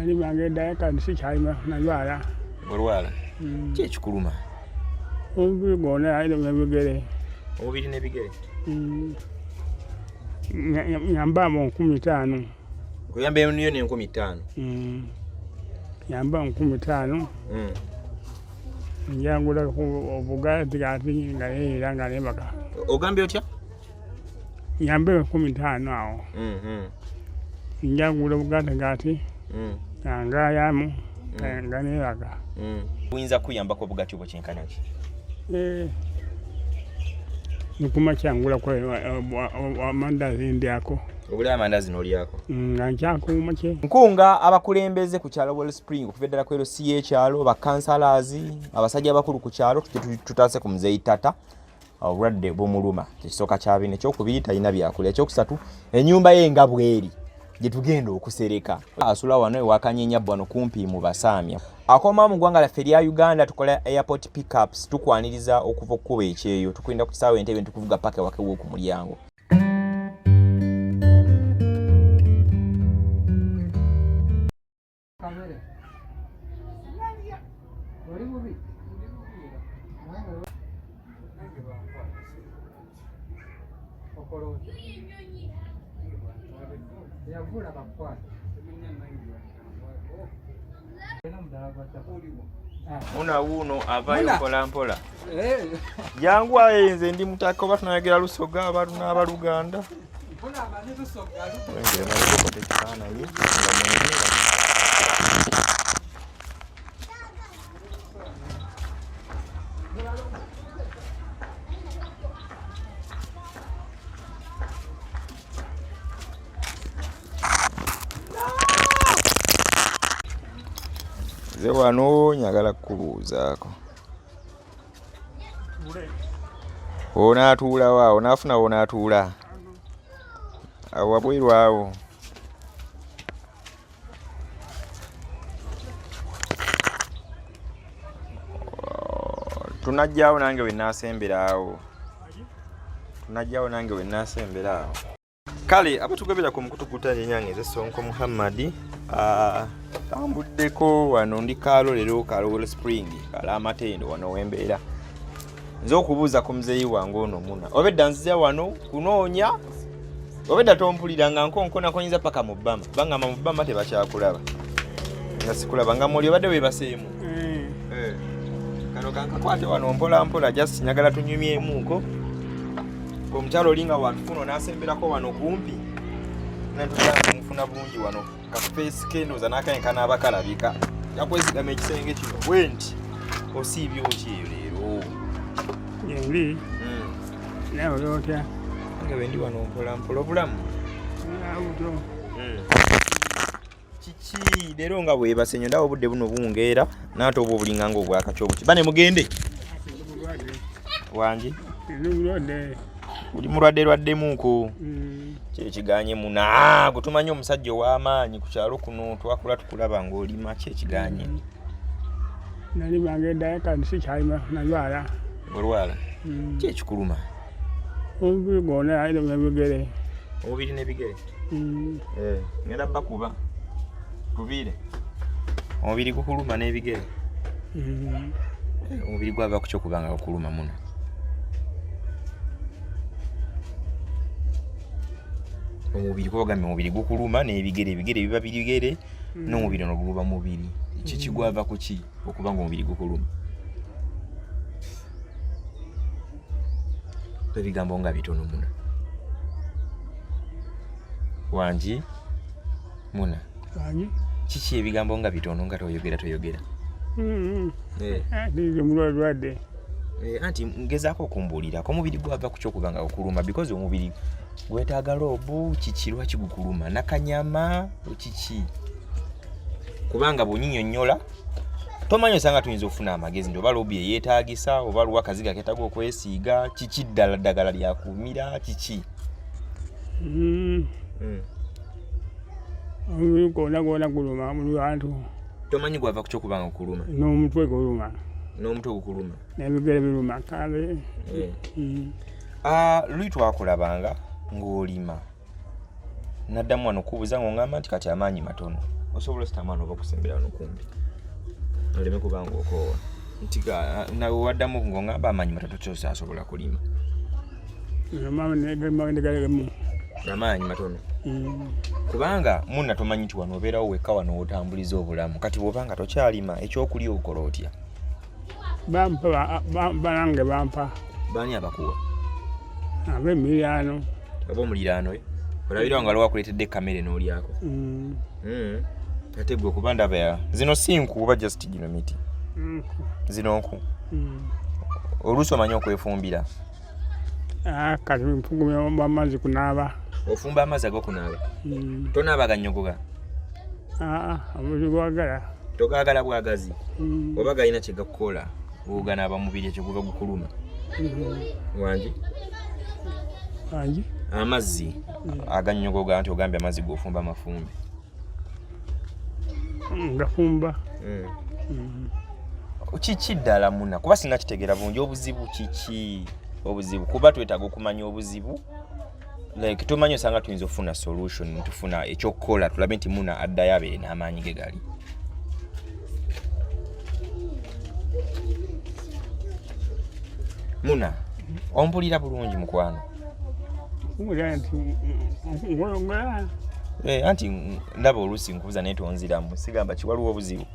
nali bangeddayo kandi sikyalima nalwala. Olwala? Ki ekikuluma? Omubiri gwonna n'ebigere. Omubiri n'ebigere? Nyambamu 15,000. Kuyambayo niyo ne 15,000? Nyamba 15,000. Njangula obugaati ati nga yeera nga nebaka. Ogambye otya? Nyambe 15,000 awo. Njangula obugaati nga yamu nga nebaka. Buyinza kuyambako obugaati obwo kyenkana ki? Nikumakyangula kwa amandazi ndyako. Obulya amandazi n'olyako? Nga nkyakuuma kye. Nkunga abakulembeze ku kyalo Wellspring okuva eddala ku LC y'ekyalo, bakansalazi, abasajja abakulu ku kyalo tutaase ku Muzei Tata obulwadde bumuluma. Ekisooka kya bine. Ekyokubiri talina byakulya. Ekyokusatu ennyumba ye nga bweri gye tugenda okusereka. Asula wano ewa Kanyenyabu wano kumpi mu Basaamya. Akoma mu ggwanga lyaffe erya Uganda tukola airport pickups tukwaniriza okuva okkuba ekyeyo. Tukwenda ku kisaawe Entebbe tukuvuga paka ewaka ew'oku mulyango. Wuuno avayo mpola mpola. Jangu ayenze ndi mutaka oba tunayogera Lusoga abantu n'abaluganda. Ze wano nyagala kubuuzaako. Onaatuula wa? Onaafuna onaatuula? Wabweru awo. Tunajjaawo nange we nnaasembera awo. Tunajjaawo nange we nnaasembera awo. Kale abatugobera ku mukutukuta yenyange eze Sonko Muhammad tambuddeko wano ndi kaalo leero kaalo Wellspring kala amatendo wano wembeera. Nze okubuuza ku muzeeyi wange ono Muna. Obedda nzija wano kunoonya. Obedda tompulira nga nkonkona konyeza paka mu bbama. Bangamba mu bbama tebakyakulaba. Nga sikulaba nga muli obadde weebaseemu. Kano kankakwate wano mpola mpola just nyagala tunyumyemuuko. Omukyalo olinga watufuna n'asemberako wano kumpi. Natugamba mufuna bulungi wano. Kaface kendoza n'akayenkana abakalabika. Yakwezigama ekisenge kino. Bwenti osiibye okyeyo leero. Yendi. Nawe otya? Nga bendi wano mpola mpola obulamu. Awuto. Kiki leero nga bwebase nnyo ndawo obudde buno buwungeera n'ate obwo obulinga ng'obwakatyo obuki. Bane mugende? Wangi? Mulwadde. Uli mulwaddemuuko. Kyekiganye Muna. Gutumanyi omusajja ow'amaanyi ku kyalo kuno twakula tukulaba ng'olima kyekiganye. Nali bangeddayo kandi sikyalima nalwala. Olwala? Ki ekikuluma? Omubiri gwonna n'ebigere. Omubiri n'ebigere? Ngenda bakuba. Tuviire. Omubiri gukuluma n'ebigere? Omubiri gwava ku kyokubanga gukuluma Muna. Omubiri kubagambe omubiri gukuluma n'ebigere ebigere biba bigere n'omubiri no guba mubiri. Kiki gwava ku ki okubanga omubiri gukuluma? Ebigambo nga bitono Muna. Wangi? Muna. Wangi? Kiki ebigambo nga bitono nga toyogera? Mulwadde. Anti ngezaako okumbuulirako omubiri gwava ku kyokubanga gukuluma because omubiri gwetaaga loobu kiki lwaki gukuluma nakanyama kiki kubanga bunyinyonnyola tomanyi osanga tuyinza okufuna amagezi nti oba loobu yeyeetaagisa oba luwa akaziga ketaaga okwesiiga kiki ddala ddagala lyakuumira kiki? Omubiri gwonna guluma buli wantu. Tomanyi gwava ku kyokubanga gukuluma? N'omutwe guluma. N'omutwe gukuluma? N'ebigere biruma kale. Luli twakulabanga ng'olima. Naddamu wano kubuuza ng'ongamba nti kati amaanyi matono. osobola sitamano bakusembera no kumbi oleme kubanga okoowa ntiga nawe waddamu ng'ongamba amanyi matono kyose asobola kulima amaanyi matono kubanga munna tomanyi nti wano obeerawo wekka wano otambuliza obulamu kati bw'obanga tokyalima ekyokulya okola otya banange bampa baani abakuwa ab'emiriraano ab'omuliraano olabira nga lwakuleetedde kamere n'olyako ate gwe kuba ndaba zino si nku oba just gino miti zino nku oluusi omanyi okwefumbira kati nfugumya amazzi kunaaba ofumba amazzi ag'okunaaba tonaaba gannyogoga gwagala togaagala bwagazi oba galina kye gakukola bwoganaaba mubiri ekyo guba gukuluma wangi amazzi agannyogoga nti ogambye amazzi g'ofumba amafumbe gafumba kiki ddala muna kuba singa kitegeera bungi obuzibu kiki obuzibu kuba twetaaga okumanya obuzibu like tumanyi osanga tuyinza okufuna solution tufuna ekyokukola tulabe nti muna addayo abeere n'amaanyi ge gali muna ompulira bulungi mukwano anti ndaba oluusi nkubuza naye tonziramu sigamba kiwaliwo obuzibu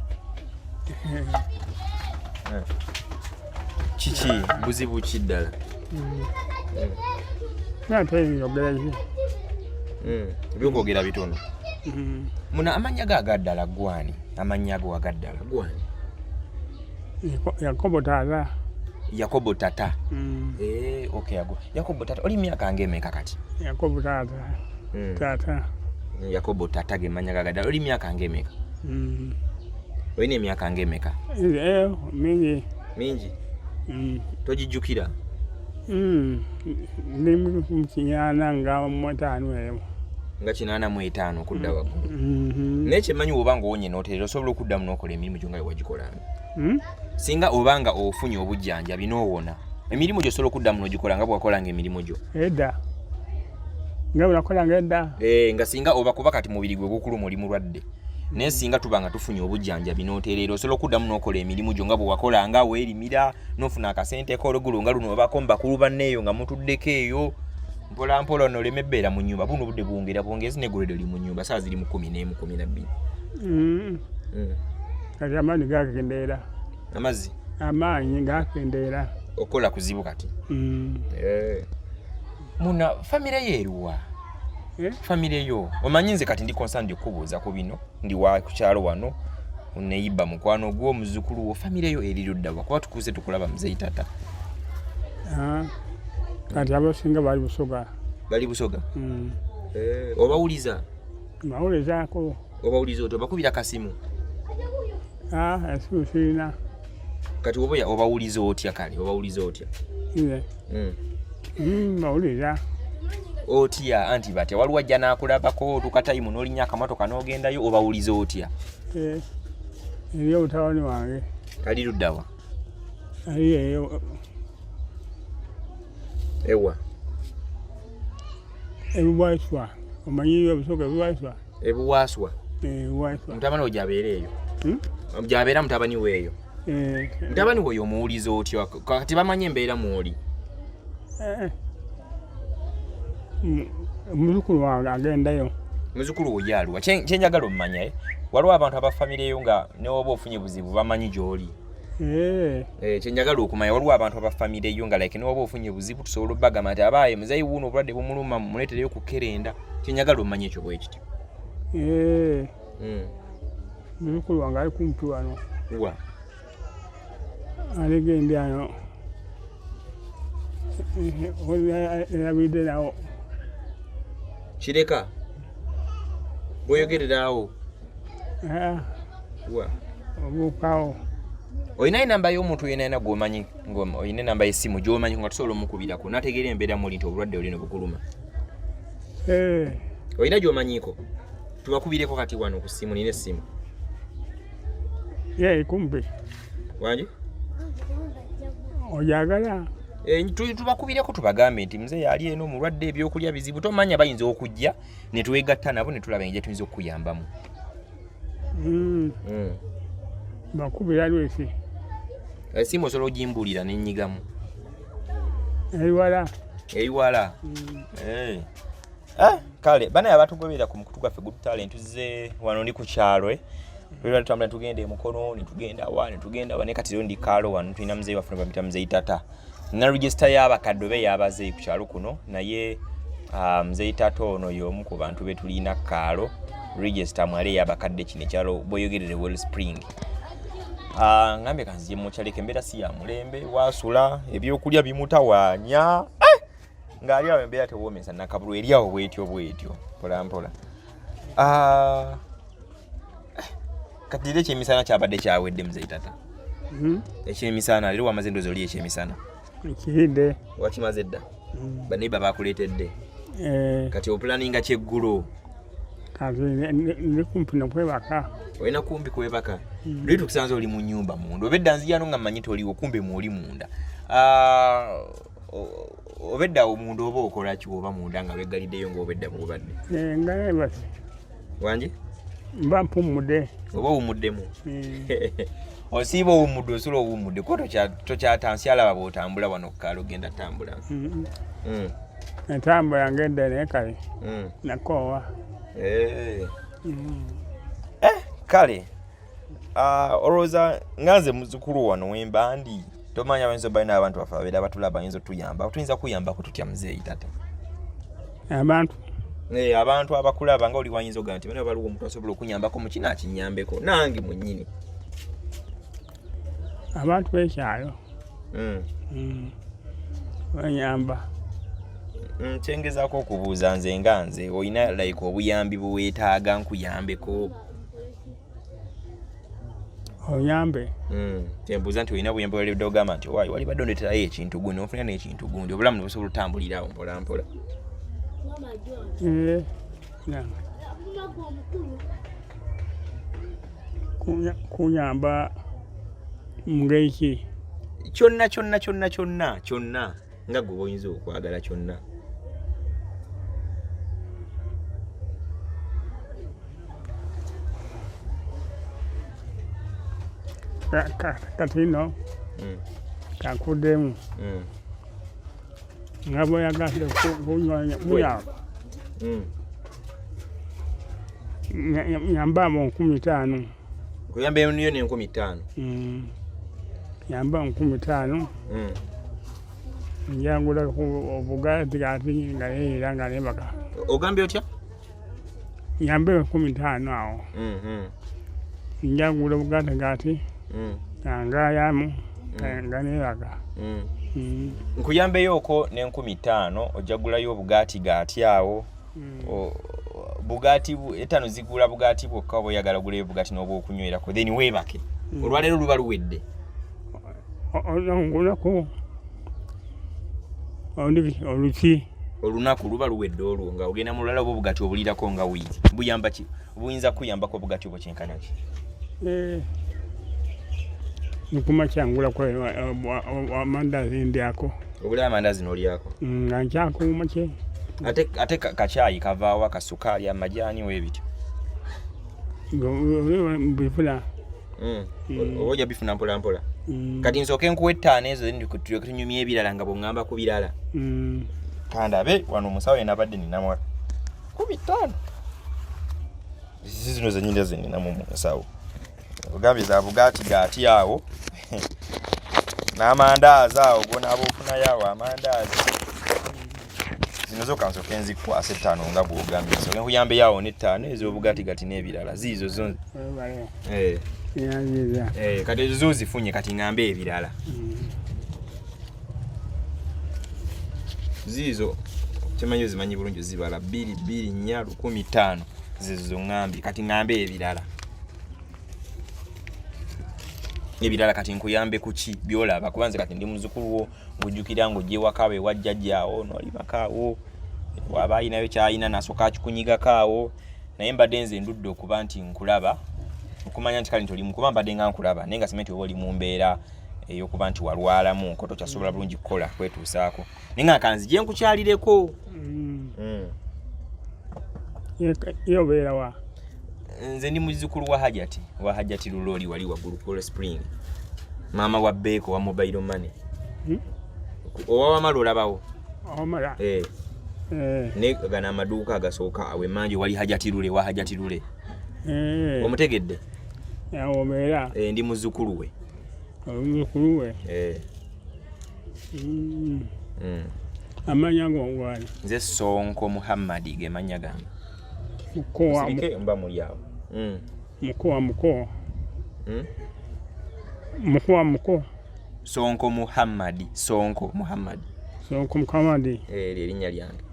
kiki buzibu kiddala ebyokwogera bitono muna amannya go agaddala gwani amannya ago agaddala gwani Yakobo Tata okay ago Yakobo Tata oli myaka ng'emeka kati Yakobo Tata ge manya gagaddala oli myaka ng'emeka olina emyaka ng'emeka mingi togijjukira ndi mu kinyana nga mu etaano eyo nga 85 okudda waggulu naye kyemanyi oba ng'owonye n'oterera osobola okuddamu n'okola emirimu gyo nga wewagikolanga singa obanga ofunye obujjanjabi n'owona emirimu gyo osobola okuddamu n'ogikola nga bwakolanga emirimu gyo edda nga bwenakolanga edda nga singa oba kuba kati mubiri gwe gukuluma oli mulwadde naye singa tuba nga tufunye obujjanjabi n'oterera osobola okuddamu n'okola emirimu gyo nga bwe wakolanga weerimira n'ofuna akasente k'olugulu nga luno obako mubakulu banneeyo nga mutuddeko eyo mpola mpola n'olema ebbeera mu nnyumba buno obudde bwongezi n'eggolero li mu nnyumba saa ziri mu 11 12 kati amaanyi gakendeera amaanyi gakendeera okola kuzibu kati muna famire yeeruwa famire yo omanyi nze kati ndi concerned okubuuza ku bino ndi wa kukyalo wano neyiba mukwano gwo omuzukulu wo famire yo eri luddawa kuba tukuze tukulaba Muzei Tata kati abasinga bali busoga obawuliza bawulizaako obawuliza oti obakubira kasimu esimu sirina kati oba obawuliza otya kale obawuliza otya bawuliza otya anti batya waliwo ajja n'akulabako tukatayimu n'olinya akamotoka n'ogendayo obawuliza otya eri obutabani wange ali luddawa ali eyo ewa ebibwaiswa omanyi ebisoga ebiwaaswa mutabani we gyabeera eyo gyabeera mutabani weeyo mutabani weeyo omuwuliza otya kati bamanyi embeera mwoli omuzukulu wange agendayo muzukulu wo yaluwa kyenjagala omumanya waliwo abantu abafamireyo nga newoba ofunye buzibu bamanyi gy'oli kyenjagala okumanya waliwo abantu abafamireyo nga like newoba ofunye buzibu tusobola obbagamba nti abaaye muzeeyi wuuno obulwadde bumuluma muleetereyo ku kerenda kyenjagala omumanya ekyo bwe kityo omuzukulu wange ali kumpi wano wa aligendi ano erabidde nawo kireka bweyogererawo wa obuukawo olina enamba y'omuntu yenayina gwomanyi olina enamba y'essimu gyomanyi nga tusobola omukubirako nategeera embeera muli nti obulwadde olina bukuluma olina gyomanyiko tubakubireko kati wano ku ssimu nina essimu kumpi wangi ojagala tubakubireko tubagambe nti muzeeyi ali eno omulwadde ebyokulya bizibu tomanya bayinza okujja ne twegatta nabo ne tulaba engeri tuyinza okukuyambamu bakubira lwesi esimu osobola ogimbulira n'ennyigamu eriwala kale banaye abatugobera ku mukutu gwaffe Good Talent tuzze wano ndi ku kyalo Lwera tutambula tugenda Mukono netugenda wa ne kati ndi kaalo wano tulina muzeeyi waffe bamuyita Muzei Tata na register y'abakadde be yabazeeyi ku kyalo kuno naye Muzei Tata ono y'omu ku bantu be tulina kaalo register mwale y'abakadde kino ekyalo boyogerere Wellspring ngambe kanzije mu kyaleke embeera si ya mulembe wasula ebyokulya bimutawaanya ng'ali awo embeera tewoomesa nakabulu eri awo bwetyo mpola kati leero ekyemisana kyabadde kyawedde Muzei Tata ekyemisana leero wamaze endoozi oli ekyemisana ekiride wakimaze dda baneiba bakuleetedde kati opulaninga kyeggulo kati ndi kumpi nokwebaka olina kumpi kwebaka lweri tukusanze oli mu nnyumba munda obedda nzijano nga mmanyi toliwo kumbe mwoli munda obedda munda oba okola ki oba munda nga weggaliddeyo ng'obedda bwobadde ngaebase wanje mba mpumudde oba owumuddemu osiiba owumudde osula owumudde ko tokyatansi alaba bw'otambula wano kukaalo ogenda tambula entambula ngedde naye kale nakoowa kale olowooza nganze muzzukulu wano wemba ndi tomanya bayinza balina abantu baffe abeera batulaba bayinza otuyamba tuyinza kuyambako tutya Muzei Tata abantu abakulaba nga oli wayinza ogaa nti bana baliwo omuntu asobola okunyambako mu kino akinyambeko nange mwennyini abantu b'ekyalo banyamba kyengezaako okubuuza nze nga nze olina like obuyambi buweetaaga nkuyambeko oyambe tembuuza nti olina buyambi walibadde ogamba nti owaayi wali badde ondeeterayo ekintu gundi onfuna n'ekintu gundi obulamu ne busobola otambulirawo mpolampola kunyamba mungeri ki kyonna nga gwe oyinza okwagala kyonna kati no kakuddemu nga bweyagadde kunyamba nyambamu 15,000 kuyamba miliyoni 15,000 yamba 15,000 njangula obugaati kati nga yeera nga nebaka ogambye otya nyambe 15,000 awo njangula obugaati kati nga yamu nga nebaka nkuyambeyooko ne 15,000 ojagulayo obugaati gaati awo bugaati etano zigula bugaati bwokka oba oyagala ogulayo bugaati n'oba okunywerako then weebake olwaleero luba luwedde ongulako olunaku luba luwedde olwo nga ogenda mu lulala oba obugaati obulirako nga wiizi buyamba ki buyinza kuyambako obugaati obwo kyenkana ki nkumakyangulako amandazi ndyako obulayo amandazi n'olyako nga nkyakuuma kye ate kacaayi kavaawo akasukaali amajaani weebityo bifuna oba ojja bifuna mpolampola kati nsooke nkuwa 5 ezo tulyoke tunyumya ebirala nga bwongamba ku birala kandabe wano omusawo yena abadde ninamu 15 zino zenyinda zeninamu musawo ogambye za bugaati gaati awo n'amandaazi awo gonaaba ofunayo awo amandaazi zino zoka nsooke nzikwasa 5 nga bwogambye nsooke nkuyambeyo awo ne 5 ez'obugaati gati n'ebirala ziizo zo kati ezo zozifunye kati ngambe ebirala ziizo kimanyi ozimanyi bulungi zibala 2 4 15 zizo ngambye kati ngambe ebirala kati nkuyambe kuki byolaba kubanze kati ndi muzukulu wo ngujjukira ngo gye wakabe wajjajjaawo noli makaawo waba ayinayo kyayina nasooka akikunyigakaawo naye mbadde nze ndudde okuba nti nkulaba okumanya nti kale nti oli mukuba mbadde nga nkulaba naye nga simenti oba oli mu mbeera ey'okuba nti walwalamu nko tokyasobola bulungi kukola kwetuusaako naye nga kanzije nkukyalireko yobeera wa nze ndi muzzukulu wa Hajati Luloli wali waggulu Coral Spring. Mama wa Beko wa mobile money. Owa mala olabawo. Omala. Ne gana amaduuka agasooka awe manji wali Hajati Lule wa Hajati Lule. Omutegedde? Obeera. Ndi muzzukulu we. Muzzukulu we. Amanya gongwani. Nze Sonko Muhammad ge manya gange. Mukoa mba muri awo. Mukoa. Mukoa. Sonko Muhammad. Erinnya lyange.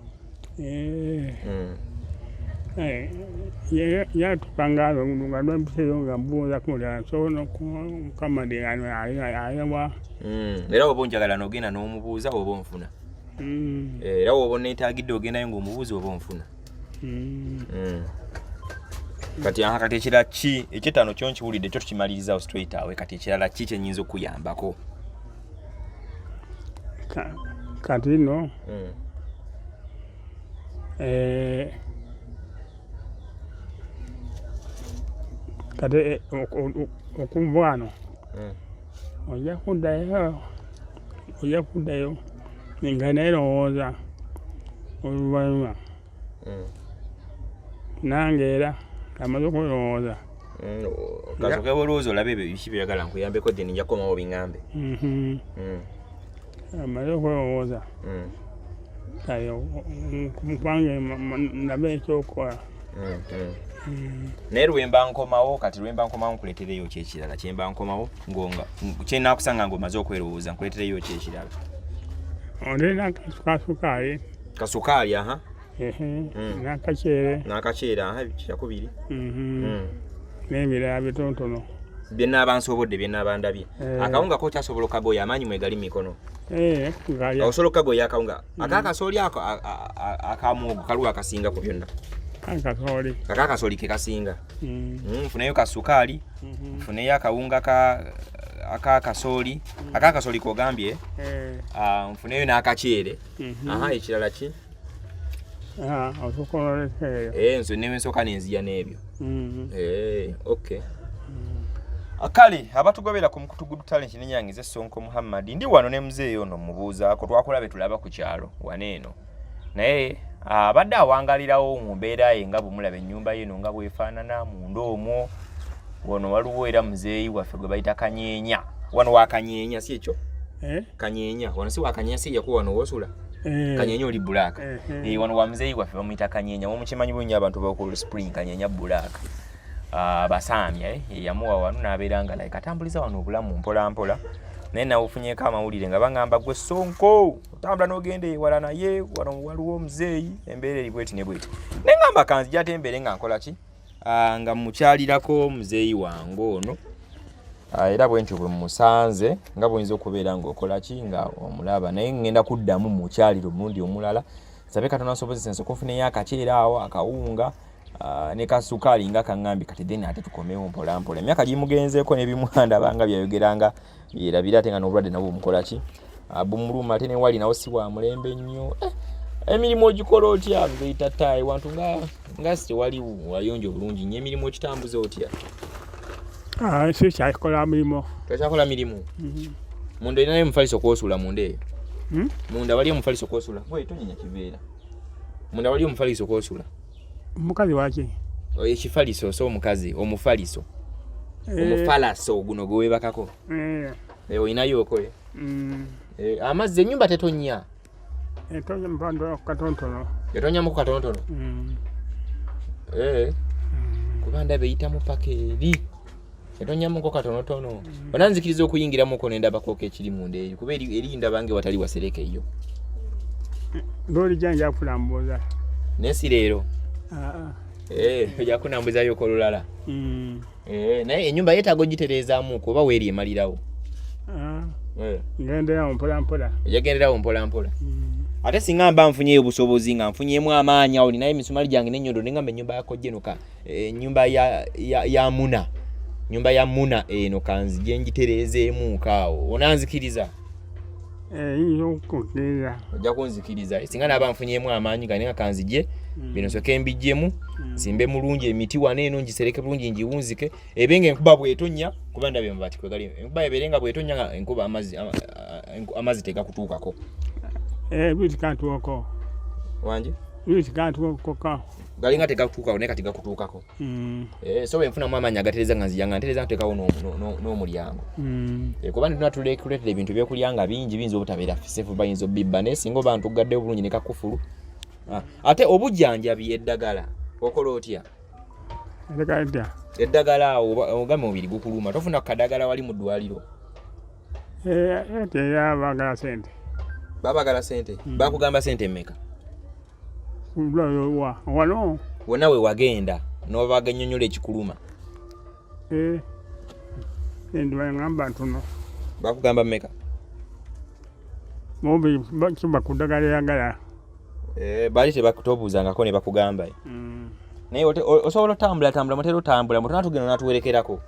Ya tukangalo nga ndampiseyo nga mbuuza kumulala sono Muhammad ayawa. Era oba onjagala n'ogenda n'omubuuza oba onfuna. Era oba neetaagidde ogendayo ng'omubuuza oba onfuna. Kati kati ekirala ki ekyetaano kyo nkiwulidde kyo tukimalirizawo straight awe kati ekirala ki kyenyinza okuyambako? Kati no kati okuva wano ojja kuddayo nga neerowooza oluvannyuma nange era amaze okulowooza kasooke olowooza olabe ebyo biki byagala nkuyambeko then nja kukomawo biŋŋambe. Amaze okulowooza kale kwange ndabe ekyokukola. Naye lwemba nkomawo kati nkuleetereyo ki ekirala kyemba nkomawo kyenaakusanga ng'omaze okwerowooza nkuleetereyo ki ekirala? Olina kasukaali. Kasukaali aha. N'akaceere kyakubiri. N'ebirala bitonotono bye nnaaba nsobodde bye nnaaba ndabye. Akawunga ko kyasobola okagoya amaanyi mwegali mikono. Osobola okagoya akawunga akakasooli ako akamuogo kaliwo akasinga ku byonna. Akakasooli ke kasinga. Nfuneyo kasukaali, nfuneyo akawunga akakasooli. Akakasooli kogambye. Nfuneyo n'akaceere. Ekirala ki? Nze newe nsooka nenziya n'ebyo. Okay. Akali abatugobera ku mukutu gudu talent n'enyangize Sonko Muhammad ndi wano ne muzeeyo ono mubuuzaako twakulabe tulaba ku kyalo waneeno naye abadde awangalirawo mu mbeera ye nga bumulaba ennyumba ye no nga bwefaanana munda omwo wano waliwo era muzeeyi waffe gwe bayita Kanyeenya wano wa Kanyeenya si ekyo Kanyeenya wano si wa Kanyeenya si yakuwa wano wosula Kanyeenya oli Black wano wa muzeeyi waffe bamuyita Kanyeenya mukimanyi bunnya abantu b'oku Spring Kanyeenya Black. Basamya yamuwa wano n'abeera nga like atambuliza wano obulamu mpola mpola naye nawe ofunyeeko amawulire nga bangamba gwe Sonko otambula n'ogenda ewala naye wano waliwo omuzeeyi embeera eri bweti ne bweti naye ngamba kanzija ate embeere nga nkola ki nga mukyalirako muzeeyi wange ono era bwentyo bwe musanze nga bw'oyinza okubeera ng'okola ki nga omulaba naye ngenda kuddamu mukyaliro omulundi omulala sabe Katonda nsobozesa nsooka ofuneyo akaceera awo akawunga ne kasukaali nga kaŋŋambi kati then ate tukomewo mpola mpola emyaka gimugenzeeko n'ebimwanda banga byayogeranga byerabira ate nga n'obulwadde nabwo omukola ki bumuluma ate ne wali nawo si wa mulembe nnyo emirimu ogikola otya nzeeyita ttaayi wantu nga si tewaliwo wayonja obulungi nnyo emirimu okitambuza otya? Si kyakola mirimu. Tokyakola mirimu? Munda olinayo omufaliso kwosula munda eyo? Munda wali omufaliso kwosula? Tonyinya kiveera. Munda wali omufaliso kwosula? Mukazi waki? Ekifaliso so omukazi omufaliso. Omufalaso guno gwe webakako. Olinayo okoye? Amazzi ennyumba tetonya? Etonya mpando katonotono. Etonyamu katonotono? Kuba ndaba eyitamu paka eri. Etonyamu katonotono. Bananzikiriza okuyingiramuko n'endabako ekiri munda eri kuba eri ndaba nge watali wasereka eyo. Lori janja kulambuza. Nesi leero. Ojja kunambuzayo okolulala. Naye ennyumba yeetaaga ogitereezaamu kuba weeri emalirawo. Ngenderawo mpola mpola. Ojja genderawo mpola mpola. Ate singa mba nfunyeyo obusobozi nga nfunyemu amaanyi awo ninayo emisumaali gyange n'ennyondo nengamba ennyumba yako gyenuka ennyumba ya Muna. Nyumba ya Muna eno kanzije ngitereezeemu kaawo. Onanzikiriza? Yinza okukkiriza. Ojja kunzikiriza. Singa naba nfunyemu amaanyi nga nenga kanzije bino soke mbijjemu simbe mulungi emiti wane eno ngisereke bulungi ngiwunzike ebenga enkuba bwetonya kuba ndabye mubati kwe gali enkuba eberenga bwetonya nga enkuba amazi tegakutuukako bitikatuuko wanje bitikatuuko galinga tegakutuukako ne kati gakutuukako so wenfunamu amaanyi agatereza nga nzija nga ntereza nteekawo n'omulyango kuba tunatuleekuleetera ebintu byokulya nga bingi biyinza obutabeera fisefu bayinza obibba naye singa oba ntuggaddeyo bulungi ne kakufulu ate obujjanjabi eddagala okola otya eddagala awo ogambe mubiri gukuluma tofuna ku kadagala wali mu ddwaliro babagala sente bakugamba sente mmeka wano wonna we wagenda n'obaganyonnyola ekikuluma ngamba ntono bakugamba mmeka kiba ku ddagala yagala baali tebakutobuuzangako ne bakugamba naye osobola otambula mutera otambula mutona tugenda natuwerekerako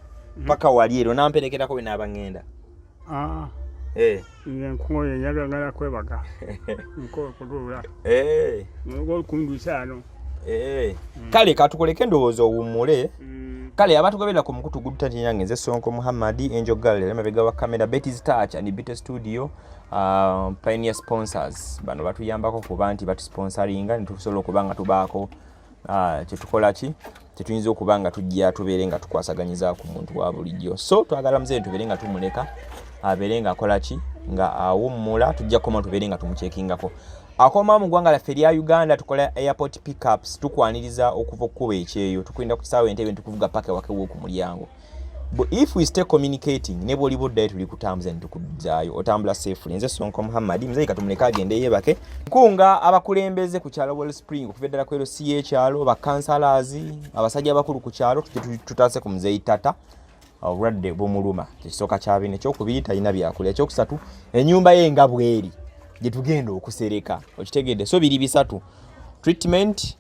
paka wali ero namperekerako we naabangenda nkoye njagala kwebaga nkokutula kundusaano kale katukoleke endowooza owummule kale abatugobera ku mukutu gudutanyange nze Sonko Muhammad Angel Gallery emabega wa kamera Betty's Touch and Bit Studio Pioneer sponsors bano batuyambako kuba nti batusponsoringa nitusobola okuba nga tubaako kyetukola ki tetuyinza okuba nga tujja tubeere nga tukwasaganyiza ku muntu wa bulijjo so twagala muzee tubeere nga tumuleka abeere nga akola ki nga awummula tujja koma tubeere nga tumuchekingako akoma mu ggwanga laffe erya Uganda tukola airport pickups tukwaniriza okuva okkuba ekyeyo tukwenda ku kisaawe Entebbe tukuvuga paka wakewo ku mulyango but if we stay communicating ne boli budde tuli kutambuza ntukuzaayo otambula safely nze Sonko Muhammad muzee katumuleka agende yebake kunga abakulembeze ku kyalo Well Spring okuvedera kwero CHR ba councillors abasajja bakulu ku kyalo tutase ku Muzei Tata obulwadde bumuluma kisooka kyabine ekyokubiri talina byakulya ekyokusatu ennyumba ye nga bweri gye tugenda okusereka okitegedde so biri bisatu treatment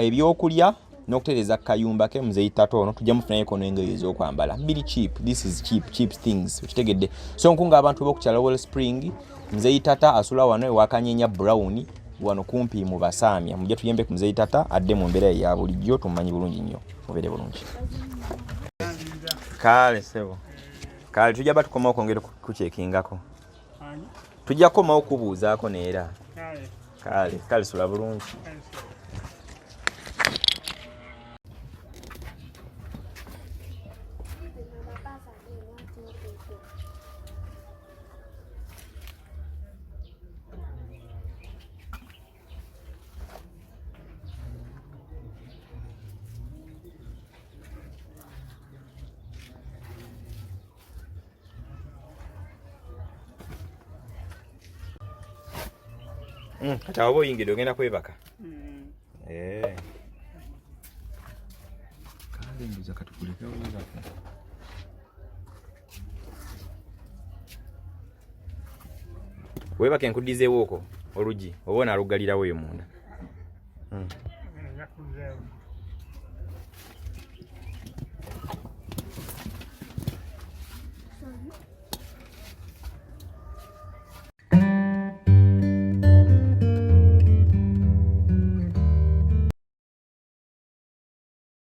ebyokulya n'okutereza kayumba ke Muzei Tata ono tujja mufunayo kono engoye ez'okwambala biri cheap this is cheap things okitegedde so nkunga abantu b'okukyala Well Spring Muzei Tata asula wano ewakanyenya brown wano kumpi mu Basamya mujja tuyembe ku Muzei Tata adde mu mbeera ya bulijjo tumanyi bulungi nnyo mubeere bulungi kale sebo kale tujja batukoma okwongera kukyekingako tujja koma okubuuzaako neera kale sula bulungi kati abo oyingidde ogenda kwebaka kale mbuza katukuleka webaka webaka enkuddizeewo okwo olugi oba onaalugalirawo eyo munda